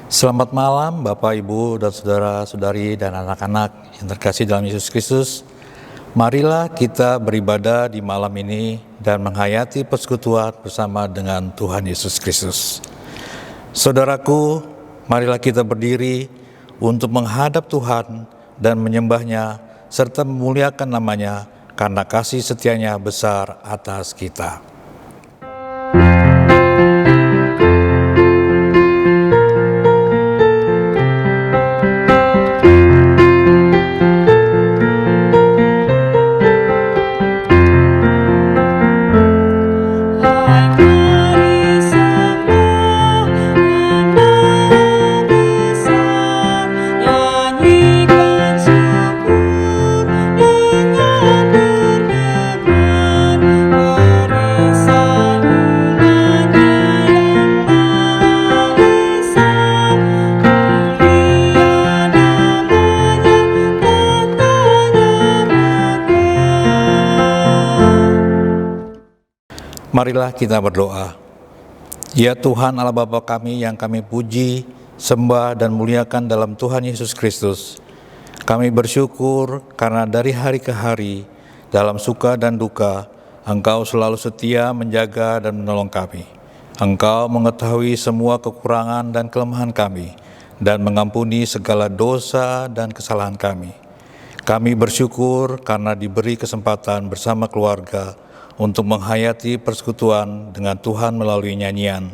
Selamat malam Bapak, Ibu, dan saudara-saudari dan anak-anak yang terkasih dalam Yesus Kristus. Marilah kita beribadah di malam ini dan menghayati persekutuan bersama dengan Tuhan Yesus Kristus. Saudaraku, marilah kita berdiri untuk menghadap Tuhan dan menyembah-Nya serta memuliakan nama-Nya karena kasih setia-Nya besar atas kita. Marilah kita berdoa. Ya Tuhan Allah Bapa kami yang kami puji, sembah dan muliakan dalam Tuhan Yesus Kristus. Kami bersyukur karena dari hari ke hari, dalam suka dan duka, Engkau selalu setia menjaga dan menolong kami. Engkau mengetahui semua kekurangan dan kelemahan kami, dan mengampuni segala dosa dan kesalahan kami. Kami bersyukur karena diberi kesempatan bersama keluarga untuk menghayati persekutuan dengan Tuhan melalui nyanyian,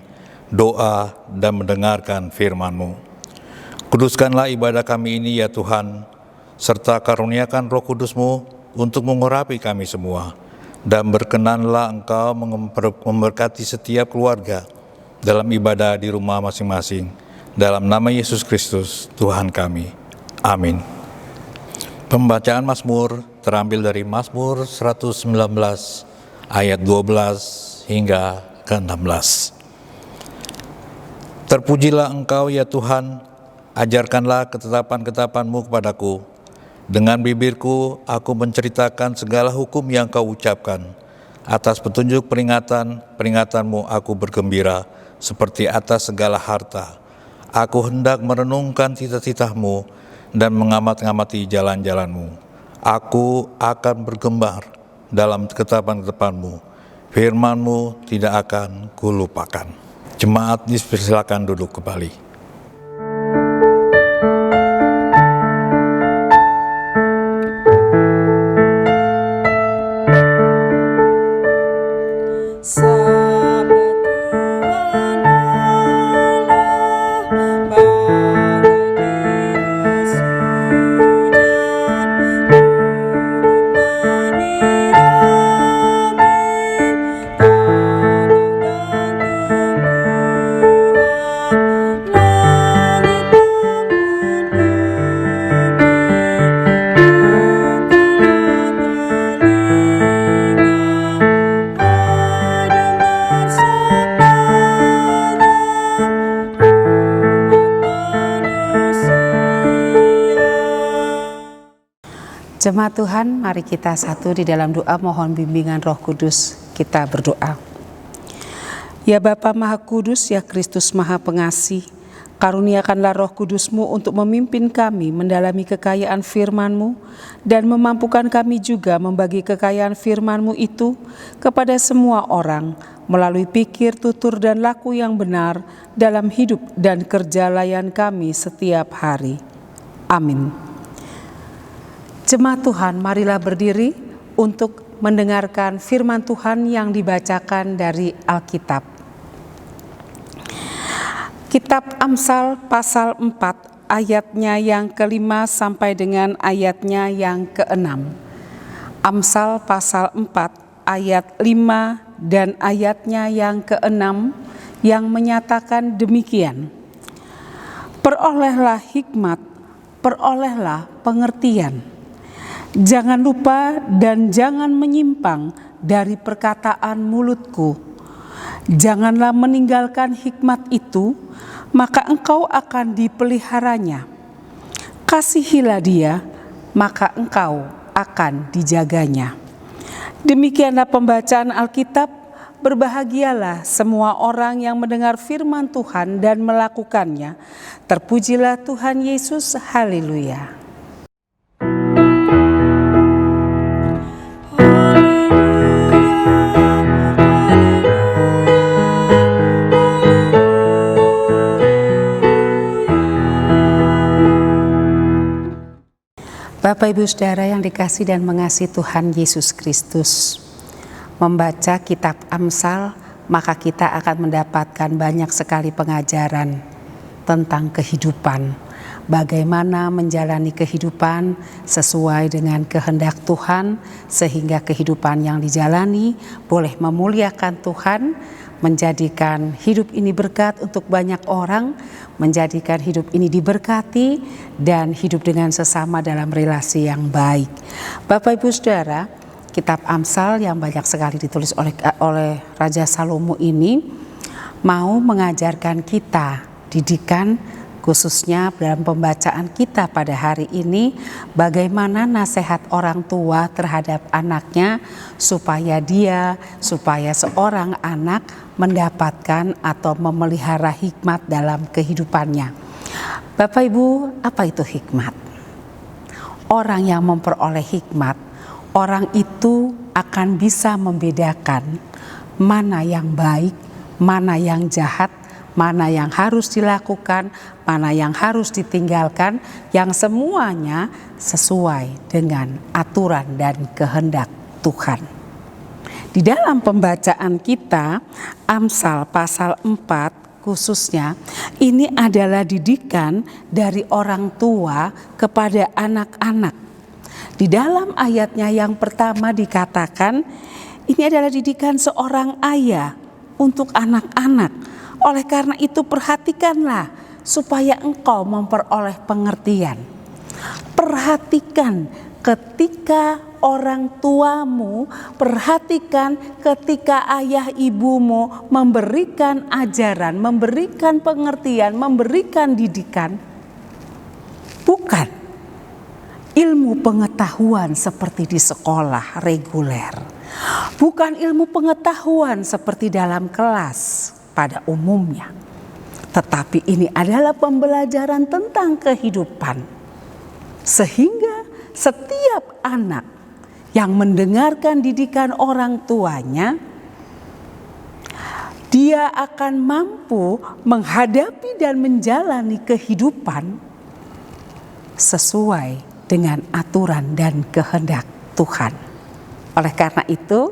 doa, dan mendengarkan firman-Mu. Kuduskanlah ibadah kami ini ya Tuhan, serta karuniakan Roh Kudus-Mu untuk mengurapi kami semua, dan berkenanlah Engkau memberkati setiap keluarga dalam ibadah di rumah masing-masing. Dalam nama Yesus Kristus, Tuhan kami. Amin. Pembacaan Mazmur terambil dari Mazmur 119, ayat 12 hingga ke-16. Terpujilah Engkau ya Tuhan, ajarkanlah ketetapan-ketetapan-Mu kepadaku. Dengan bibirku aku menceritakan segala hukum yang Kau ucapkan. Atas petunjuk peringatan-mu aku bergembira, seperti atas segala harta. Aku hendak merenungkan titah-titah-Mu dan mengamat-ngamati jalan-jalan-Mu. Aku akan bergembar dalam ketetapan-ketetapan-Mu, firman-Mu tidak akan kulupakan. Jemaat dipersilakan duduk kembali. Jemaat Tuhan, mari kita satu di dalam doa mohon bimbingan Roh Kudus. Kita berdoa. Ya Bapa Maha Kudus, ya Kristus Maha Pengasih, karuniakanlah Roh Kudus-Mu untuk memimpin kami mendalami kekayaan firman-Mu dan memampukan kami juga membagi kekayaan firman-Mu itu kepada semua orang melalui pikir, tutur, dan laku yang benar dalam hidup dan kerja layan kami setiap hari. Amin. Jemaat Tuhan, marilah berdiri untuk mendengarkan firman Tuhan yang dibacakan dari Alkitab. Kitab Amsal pasal 4 ayatnya yang ke-5 sampai dengan ayatnya yang ke-6. Amsal pasal 4 ayat 5 dan ayatnya yang ke-6 yang menyatakan demikian. Perolehlah hikmat, perolehlah pengertian. Jangan lupa dan jangan menyimpang dari perkataan mulutku. Janganlah meninggalkan hikmat itu, maka engkau akan dipeliharanya. Kasihilah dia, maka engkau akan dijaganya. Demikianlah pembacaan Alkitab. Berbahagialah semua orang yang mendengar firman Tuhan dan melakukannya. Terpujilah Tuhan Yesus. Haleluya. Bapak Ibu Saudara yang dikasihi dan mengasihi Tuhan Yesus Kristus, membaca kitab Amsal maka kita akan mendapatkan banyak sekali pengajaran tentang kehidupan. Bagaimana menjalani kehidupan sesuai dengan kehendak Tuhan sehingga kehidupan yang dijalani boleh memuliakan Tuhan, menjadikan hidup ini berkat untuk banyak orang, menjadikan hidup ini diberkati dan hidup dengan sesama dalam relasi yang baik. Bapak Ibu Saudara, kitab Amsal yang banyak sekali ditulis oleh Raja Salomo ini mau mengajarkan kita didikan, khususnya dalam pembacaan kita pada hari ini, bagaimana nasihat orang tua terhadap anaknya supaya seorang anak mendapatkan atau memelihara hikmat dalam kehidupannya. Bapak Ibu, apa itu hikmat? Orang yang memperoleh hikmat, orang itu akan bisa membedakan mana yang baik, mana yang jahat, mana yang harus dilakukan, mana yang harus ditinggalkan, yang semuanya sesuai dengan aturan dan kehendak Tuhan. Di dalam pembacaan kita, Amsal pasal 4 khususnya, ini adalah didikan dari orang tua kepada anak-anak. Di dalam ayatnya yang pertama dikatakan, ini adalah didikan seorang ayah untuk anak-anak. Oleh karena itu perhatikanlah supaya engkau memperoleh pengertian. Perhatikan ketika orang tuamu, perhatikan ketika ayah ibumu memberikan ajaran, memberikan pengertian, memberikan didikan. Bukan ilmu pengetahuan seperti di sekolah reguler. Bukan ilmu pengetahuan seperti dalam kelas pada umumnya, tetapi ini adalah pembelajaran tentang kehidupan, sehingga setiap anak yang mendengarkan didikan orang tuanya, dia akan mampu menghadapi dan menjalani kehidupan sesuai dengan aturan dan kehendak Tuhan. Oleh karena itu,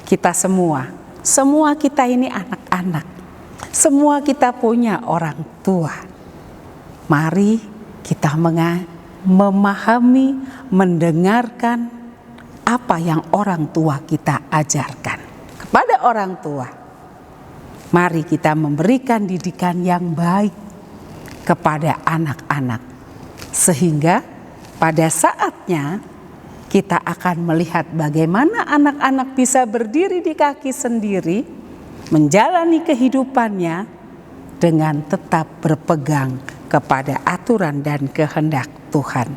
kita semua kita ini anak-anak. Semua kita punya orang tua. Mari kita memahami, mendengarkan apa yang orang tua kita ajarkan. Kepada orang tua, mari kita memberikan didikan yang baik kepada anak-anak. Sehingga pada saatnya kita akan melihat bagaimana anak-anak bisa berdiri di kaki sendiri, menjalani kehidupannya dengan tetap berpegang kepada aturan dan kehendak Tuhan.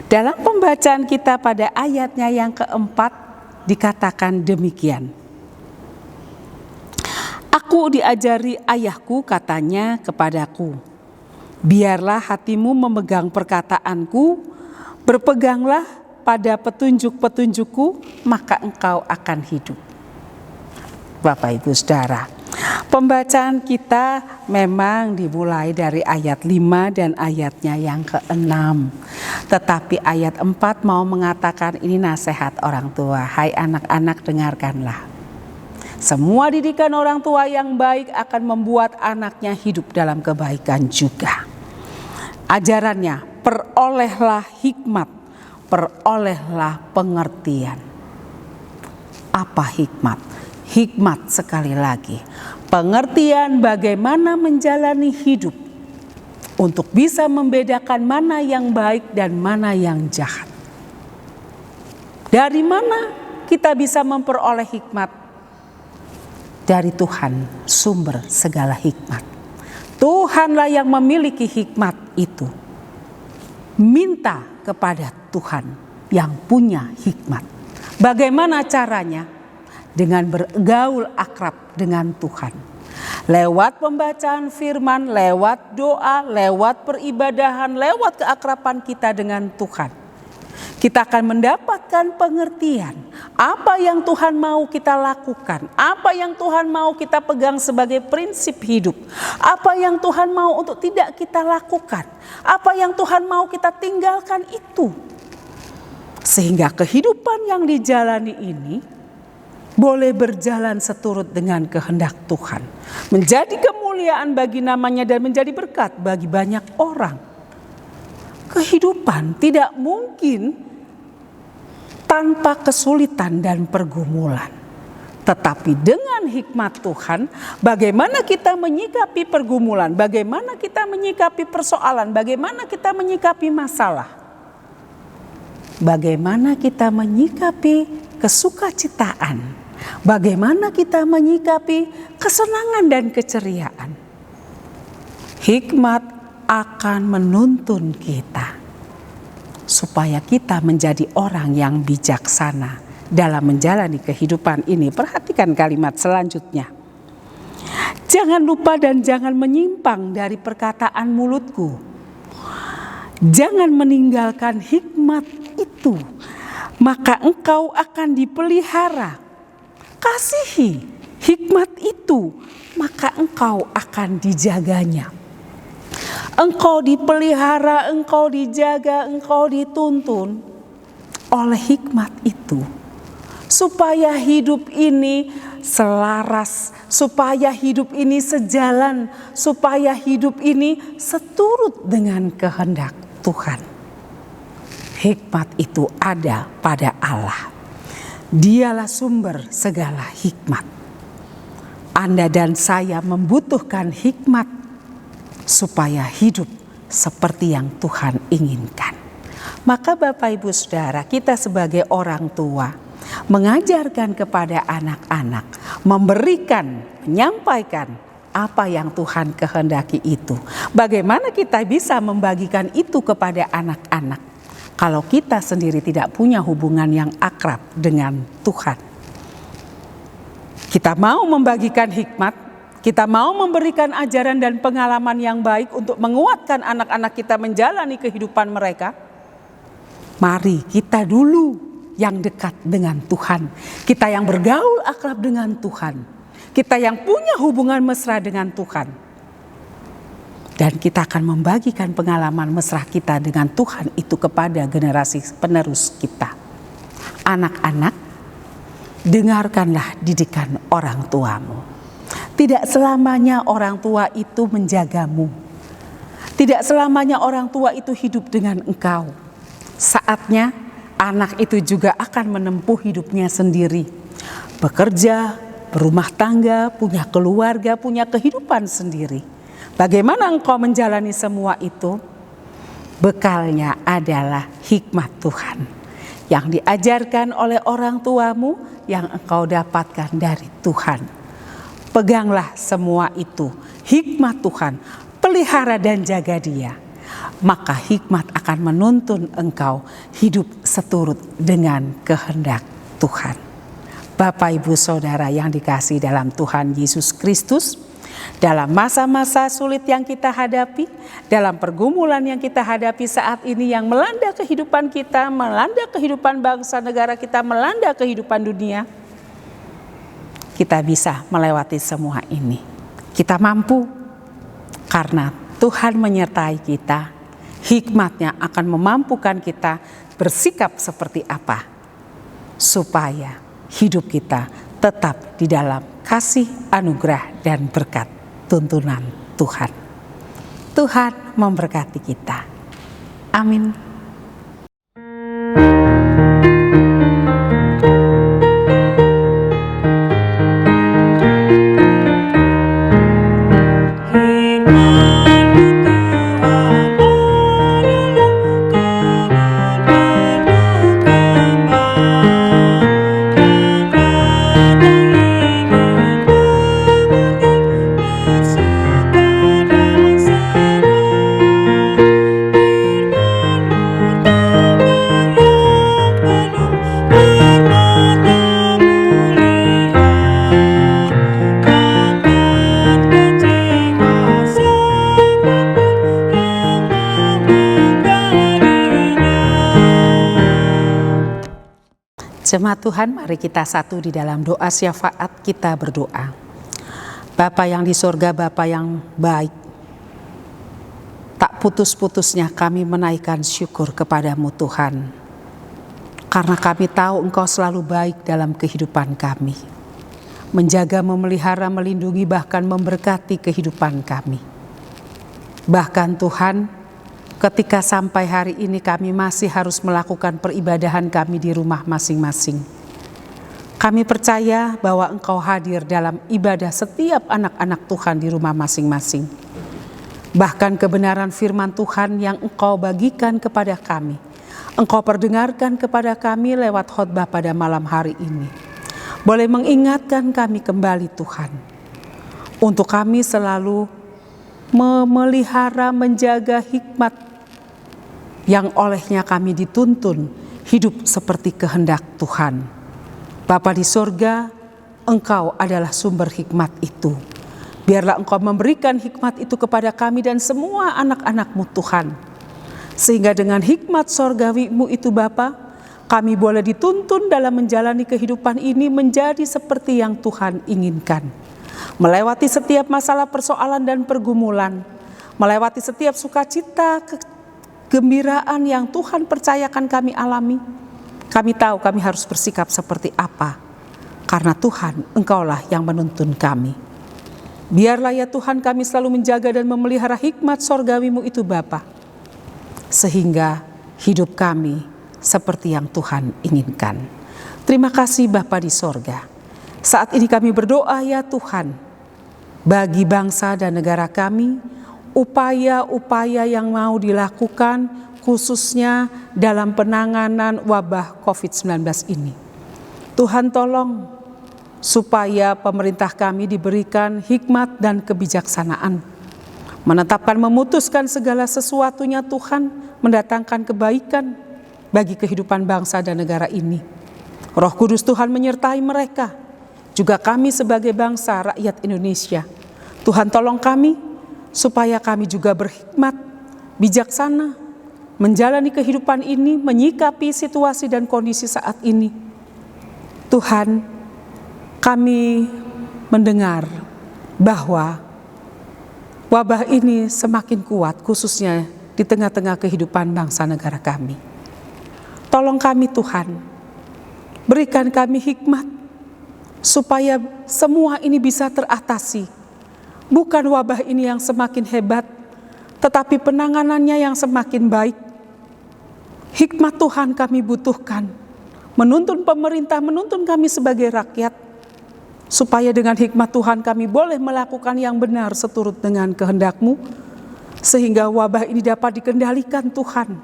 Dalam pembacaan kita pada ayatnya yang keempat dikatakan demikian. Aku diajari ayahku, katanya kepadaku, biarlah hatimu memegang perkataanku, berpeganglah pada petunjuk-petunjukku, maka engkau akan hidup. Bapak Ibu Saudara, pembacaan kita memang dimulai dari ayat 5 dan ayatnya yang ke-6. Tetapi ayat 4 mau mengatakan ini nasihat orang tua. Hai anak-anak, dengarkanlah. Semua didikan orang tua yang baik akan membuat anaknya hidup dalam kebaikan juga. Ajarannya, perolehlah hikmat, perolehlah pengertian. Apa hikmat? Hikmat sekali lagi, pengertian bagaimana menjalani hidup untuk bisa membedakan mana yang baik dan mana yang jahat. Dari mana kita bisa memperoleh hikmat? Dari Tuhan, sumber segala hikmat. Tuhanlah yang memiliki hikmat itu. Minta kepada Tuhan yang punya hikmat. Bagaimana caranya? dengan bergaul akrab dengan Tuhan. Lewat pembacaan firman, lewat doa, lewat peribadahan, lewat keakraban kita dengan Tuhan, kita akan mendapatkan pengertian apa yang Tuhan mau kita lakukan, apa yang Tuhan mau kita pegang sebagai prinsip hidup, apa yang Tuhan mau untuk tidak kita lakukan, apa yang Tuhan mau kita tinggalkan itu. Sehingga kehidupan yang dijalani ini boleh berjalan seturut dengan kehendak Tuhan, menjadi kemuliaan bagi namanya dan menjadi berkat bagi banyak orang. Kehidupan tidak mungkin tanpa kesulitan dan pergumulan. Tetapi dengan hikmat Tuhan, bagaimana kita menyikapi pergumulan, bagaimana kita menyikapi persoalan, bagaimana kita menyikapi masalah, bagaimana kita menyikapi kesukacitaan, bagaimana kita menyikapi kesenangan dan keceriaan. Hikmat akan menuntun kita supaya kita menjadi orang yang bijaksana dalam menjalani kehidupan ini. Perhatikan kalimat selanjutnya. Jangan lupa dan jangan menyimpang dari perkataan mulutku. Jangan meninggalkan hikmat itu, maka engkau akan dipelihara. Kasihi hikmat itu, maka engkau akan dijaganya. Engkau dipelihara, engkau dijaga, engkau dituntun oleh hikmat itu. Supaya hidup ini selaras, supaya hidup ini sejalan, supaya hidup ini seturut dengan kehendak Tuhan. Hikmat itu ada pada Allah. Dialah sumber segala hikmat. Anda dan saya membutuhkan hikmat supaya hidup seperti yang Tuhan inginkan. Maka Bapak Ibu Saudara, kita sebagai orang tua mengajarkan kepada anak-anak, memberikan, menyampaikan apa yang Tuhan kehendaki itu. Bagaimana kita bisa membagikan itu kepada anak-anak kalau kita sendiri tidak punya hubungan yang akrab dengan Tuhan? Kita mau membagikan hikmat, kita mau memberikan ajaran dan pengalaman yang baik untuk menguatkan anak-anak kita menjalani kehidupan mereka. Mari kita dulu yang dekat dengan Tuhan, kita yang bergaul akrab dengan Tuhan, kita yang punya hubungan mesra dengan Tuhan. Dan kita akan membagikan pengalaman mesra kita dengan Tuhan itu kepada generasi penerus kita. Anak-anak, dengarkanlah didikan orang tuamu. Tidak selamanya orang tua itu menjagamu. Tidak selamanya orang tua itu hidup dengan engkau. Saatnya anak itu juga akan menempuh hidupnya sendiri. Bekerja, berumah tangga, punya keluarga, punya kehidupan sendiri. Bagaimana engkau menjalani semua itu? Bekalnya adalah hikmat Tuhan yang diajarkan oleh orang tuamu, yang engkau dapatkan dari Tuhan. Peganglah semua itu, hikmat Tuhan, pelihara dan jaga dia. Maka hikmat akan menuntun engkau hidup seturut dengan kehendak Tuhan. Bapak Ibu Saudara yang dikasihi dalam Tuhan Yesus Kristus, dalam masa-masa sulit yang kita hadapi, dalam pergumulan yang kita hadapi saat ini yang melanda kehidupan kita, melanda kehidupan bangsa negara kita, melanda kehidupan dunia, kita bisa melewati semua ini. Kita mampu karena Tuhan menyertai kita. Hikmatnya akan memampukan kita bersikap seperti apa supaya hidup kita tetap di dalam kasih, anugerah, dan berkat tuntunan Tuhan. Tuhan memberkati kita. Amin. Jemaat Tuhan, mari kita satu di dalam doa syafaat, kita berdoa. Bapa yang di sorga, Bapa yang baik, tak putus-putusnya kami menaikkan syukur kepadamu Tuhan. Karena kami tahu Engkau selalu baik dalam kehidupan kami. Menjaga, memelihara, melindungi, bahkan memberkati kehidupan kami. Bahkan Tuhan, ketika sampai hari ini kami masih harus melakukan peribadahan kami di rumah masing-masing. Kami percaya bahwa Engkau hadir dalam ibadah setiap anak-anak Tuhan di rumah masing-masing. Bahkan kebenaran firman Tuhan yang Engkau bagikan kepada kami, Engkau perdengarkan kepada kami lewat khotbah pada malam hari ini, boleh mengingatkan kami kembali Tuhan, untuk kami selalu memelihara, menjaga hikmat yang olehnya kami dituntun hidup seperti kehendak Tuhan. Bapa di sorga, Engkau adalah sumber hikmat itu. Biarlah Engkau memberikan hikmat itu kepada kami dan semua anak-anak-Mu Tuhan. Sehingga dengan hikmat sorgawi-Mu itu Bapa, kami boleh dituntun dalam menjalani kehidupan ini menjadi seperti yang Tuhan inginkan. Melewati setiap masalah, persoalan dan pergumulan. Melewati setiap sukacita, kegembiraan yang Tuhan percayakan kami alami. Kami tahu kami harus bersikap seperti apa. Karena Tuhan, Engkaulah yang menuntun kami. Biarlah ya Tuhan kami selalu menjaga dan memelihara hikmat sorgawi-Mu itu Bapa. Sehingga hidup kami seperti yang Tuhan inginkan. Terima kasih Bapa di sorga. Saat ini kami berdoa ya Tuhan, bagi bangsa dan negara kami, upaya-upaya yang mau dilakukan khususnya dalam penanganan wabah COVID-19 ini. Tuhan tolong supaya pemerintah kami diberikan hikmat dan kebijaksanaan, menetapkan, memutuskan segala sesuatunya Tuhan, mendatangkan kebaikan bagi kehidupan bangsa dan negara ini. Roh Kudus Tuhan menyertai mereka, juga kami sebagai bangsa rakyat Indonesia. Tuhan tolong kami, supaya kami juga berhikmat, bijaksana, menjalani kehidupan ini, menyikapi situasi dan kondisi saat ini. Tuhan, kami mendengar bahwa wabah ini semakin kuat, khususnya di tengah-tengah kehidupan bangsa negara kami. Tolong kami Tuhan, berikan kami hikmat, supaya semua ini bisa teratasi. Bukan wabah ini yang semakin hebat, tetapi penanganannya yang semakin baik. Hikmat Tuhan kami butuhkan, menuntun pemerintah, menuntun kami sebagai rakyat, supaya dengan hikmat Tuhan kami boleh melakukan yang benar seturut dengan kehendak-Mu, sehingga wabah ini dapat dikendalikan Tuhan.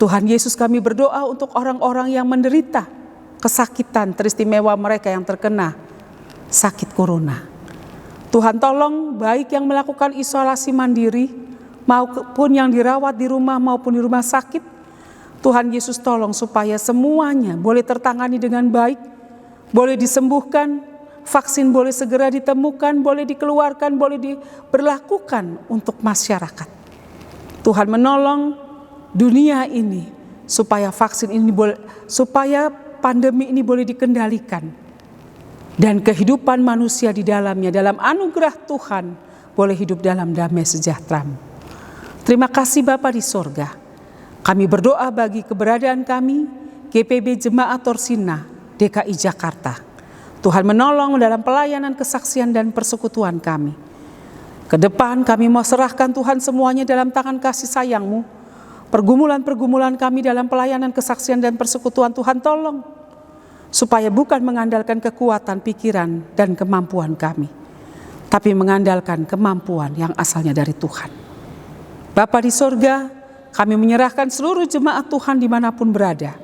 Tuhan Yesus, kami berdoa untuk orang-orang yang menderita kesakitan, teristimewa mereka yang terkena sakit corona. Tuhan tolong baik yang melakukan isolasi mandiri maupun yang dirawat di rumah maupun di rumah sakit. Tuhan Yesus tolong supaya semuanya boleh tertangani dengan baik, boleh disembuhkan, vaksin boleh segera ditemukan, boleh dikeluarkan, boleh diberlakukan untuk masyarakat. Tuhan menolong dunia ini supaya vaksin ini supaya pandemi ini boleh dikendalikan. Dan kehidupan manusia di dalamnya, dalam anugerah Tuhan, boleh hidup dalam damai sejahtera-Mu. Terima kasih Bapa di sorga. Kami berdoa bagi keberadaan kami, GPB Jemaat Torsina, DKI Jakarta. Tuhan menolong dalam pelayanan, kesaksian, dan persekutuan kami. Ke depan kami mau serahkan Tuhan semuanya dalam tangan kasih sayang-Mu. Pergumulan-pergumulan kami dalam pelayanan, kesaksian, dan persekutuan Tuhan tolong, supaya bukan mengandalkan kekuatan pikiran dan kemampuan kami, tapi mengandalkan kemampuan yang asalnya dari Tuhan. Bapa di sorga, kami menyerahkan seluruh jemaat Tuhan dimanapun berada.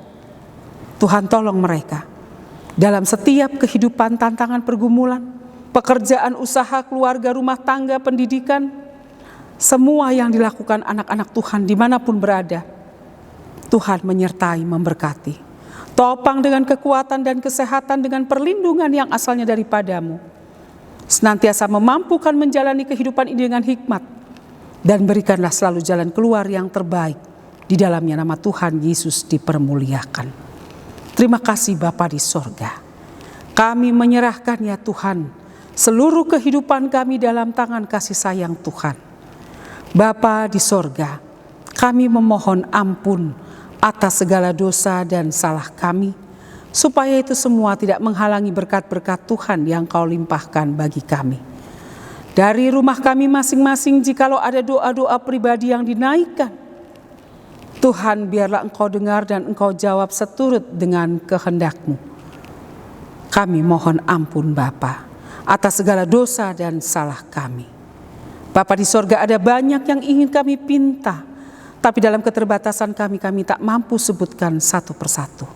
Tuhan tolong mereka dalam setiap kehidupan, tantangan, pergumulan, pekerjaan, usaha, keluarga, rumah tangga, pendidikan, semua yang dilakukan anak-anak Tuhan dimanapun berada. Tuhan menyertai, memberkati. Topang dengan kekuatan dan kesehatan, dengan perlindungan yang asalnya daripada-Mu. Senantiasa memampukan menjalani kehidupan ini dengan hikmat. Dan berikanlah selalu jalan keluar yang terbaik. Di dalamnya nama Tuhan Yesus dipermuliakan. Terima kasih Bapa di sorga. Kami menyerahkan ya Tuhan seluruh kehidupan kami dalam tangan kasih sayang Tuhan. Bapa di sorga, kami memohon ampun atas segala dosa dan salah kami, supaya itu semua tidak menghalangi berkat-berkat Tuhan yang Kau limpahkan bagi kami. Dari rumah kami masing-masing, jikalau ada doa-doa pribadi yang dinaikkan, Tuhan biarlah Engkau dengar dan Engkau jawab seturut dengan kehendak-Mu. Kami mohon ampun Bapa atas segala dosa dan salah kami. Bapa di sorga, ada banyak yang ingin kami pinta, tapi dalam keterbatasan kami tak mampu sebutkan satu persatu.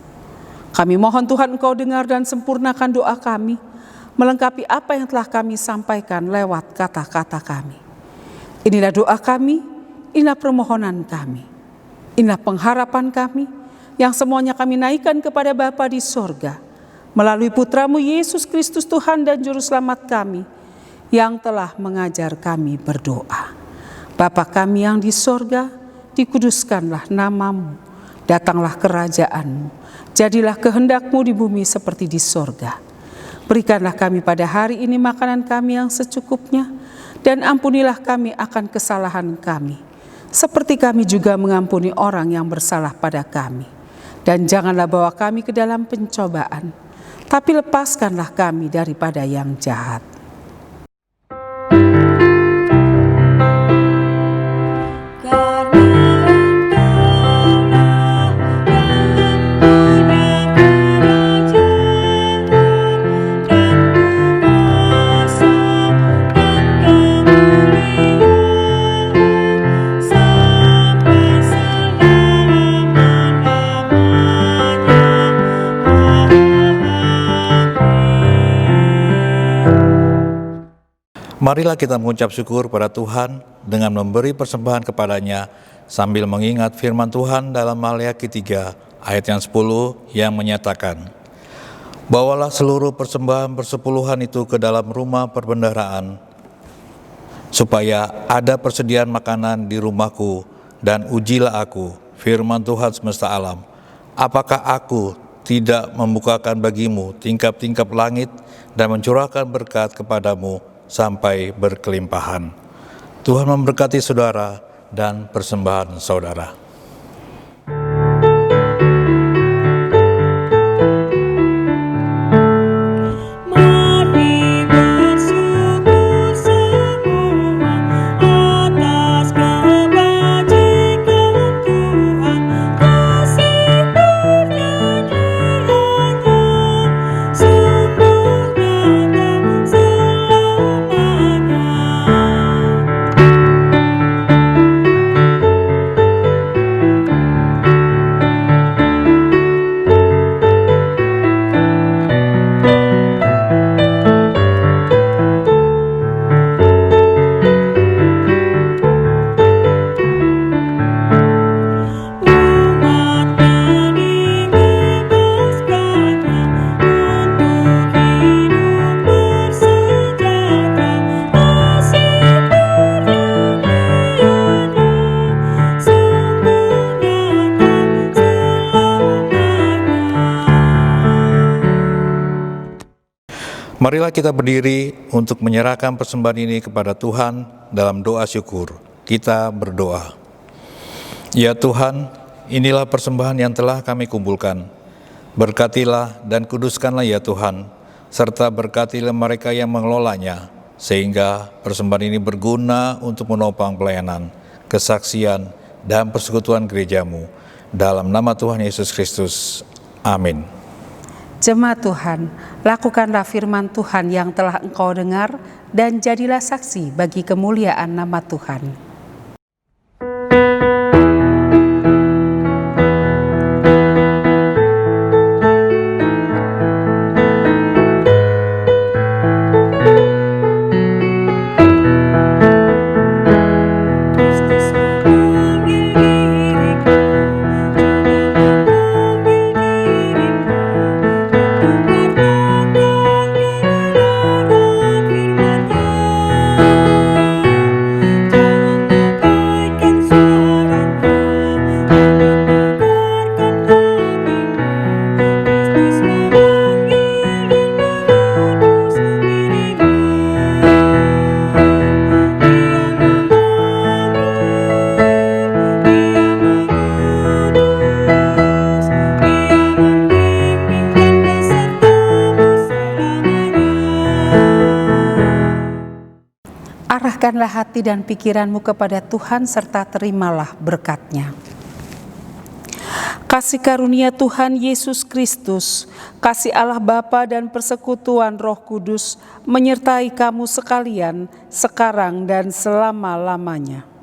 Kami mohon Tuhan Engkau dengar dan sempurnakan doa kami, melengkapi apa yang telah kami sampaikan lewat kata-kata kami. Inilah doa kami, inilah permohonan kami, inilah pengharapan kami, yang semuanya kami naikkan kepada Bapa di sorga, melalui Putra-Mu Yesus Kristus Tuhan dan Juru Selamat kami, yang telah mengajar kami berdoa. Bapa kami yang di sorga, dikuduskanlah nama-Mu, datanglah kerajaan-Mu, jadilah kehendak-Mu di bumi seperti di sorga. Berikanlah kami pada hari ini makanan kami yang secukupnya, dan ampunilah kami akan kesalahan kami, seperti kami juga mengampuni orang yang bersalah pada kami. Dan janganlah bawa kami ke dalam pencobaan, tapi lepaskanlah kami daripada yang jahat. Marilah kita mengucap syukur pada Tuhan dengan memberi persembahan kepadanya sambil mengingat firman Tuhan dalam Maleakhi 3 ayat yang 10 yang menyatakan, "Bawalah seluruh persembahan persepuluhan itu ke dalam rumah perbendaharaan, supaya ada persediaan makanan di rumahku, dan ujilah aku, firman Tuhan semesta alam, apakah aku tidak membukakan bagimu tingkap-tingkap langit dan mencurahkan berkat kepadamu sampai berkelimpahan." Tuhan memberkati saudara dan persembahan saudara. Mari bersyukur semua atas kebajikan Tuhan, kasih perjanjian-Nya sempurna dan selamanya. Umatnya dibebaskannya untuk hidup bersejahtera, kasih perjanjian-Nya sempurna dan selamanya. Marilah kita berdiri untuk menyerahkan persembahan ini kepada Tuhan dalam doa syukur. Kita berdoa. Ya Tuhan, inilah persembahan yang telah kami kumpulkan. Berkatilah dan kuduskanlah ya Tuhan, serta berkatilah mereka yang mengelolanya, sehingga persembahan ini berguna untuk menopang pelayanan, kesaksian, dan persekutuan gereja-Mu. Dalam nama Tuhan Yesus Kristus. Amin. Jemaat Tuhan, lakukanlah firman Tuhan yang telah engkau dengar dan jadilah saksi bagi kemuliaan nama Tuhan. Kristus memanggil diriku, juga memanggil dirimu untuk katakan kebenaran firman-Nya. Jangan Arahkanlah hati dan pikiranmu kepada Tuhan serta terimalah berkat-Nya. Kasih karunia Tuhan Yesus Kristus, kasih Allah Bapa dan persekutuan Roh Kudus menyertai kamu sekalian sekarang dan selama-lamanya.